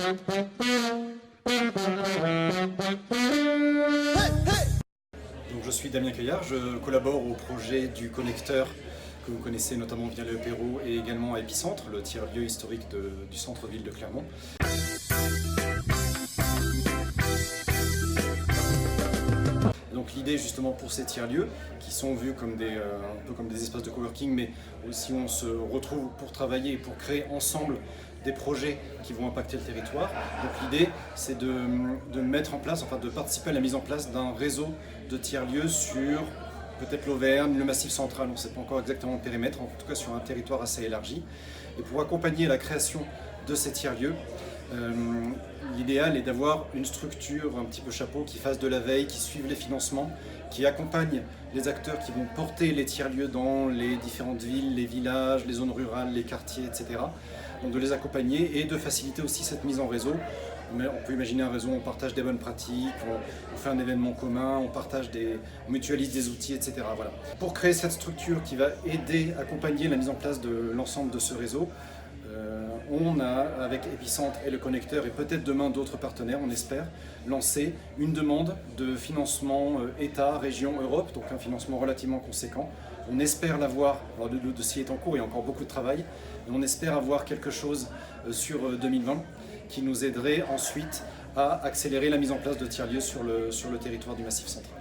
Donc, je suis Damien Caillard, je collabore au projet du connecteur que vous connaissez notamment via le Pérou et également à Épicentre, le tiers-lieu historique du centre-ville de Clermont. Donc l'idée justement pour ces tiers-lieux, qui sont vus comme un peu comme des espaces de coworking, mais aussi on se retrouve pour travailler et pour créer ensemble des projets qui vont impacter le territoire. Donc l'idée c'est de mettre en place, enfin de participer à la mise en place d'un réseau de tiers-lieux sur peut-être l'Auvergne, le Massif central, on ne sait pas encore exactement le périmètre, en tout cas sur un territoire assez élargi. Et pour accompagner la création de ces tiers-lieux, l'idéal est d'avoir une structure un petit peu chapeau qui fasse de la veille, qui suive les financements, qui accompagne les acteurs qui vont porter les tiers-lieux dans les différentes villes, les villages, les zones rurales, les quartiers, etc. Donc de les accompagner et de faciliter aussi cette mise en réseau. On peut imaginer un réseau où on partage des bonnes pratiques, on fait un événement commun, on mutualise des outils, etc. Voilà. Pour créer cette structure qui va aider, accompagner la mise en place de l'ensemble de ce réseau, on a, avec Épicentre et le connecteur, et peut-être demain d'autres partenaires, on espère, lancé une demande de financement État, région, Europe, donc un financement relativement conséquent. On espère l'avoir, alors le dossier est en cours, il y a encore beaucoup de travail, mais on espère avoir quelque chose sur 2020 qui nous aiderait ensuite à accélérer la mise en place de tiers-lieux sur le territoire du Massif central.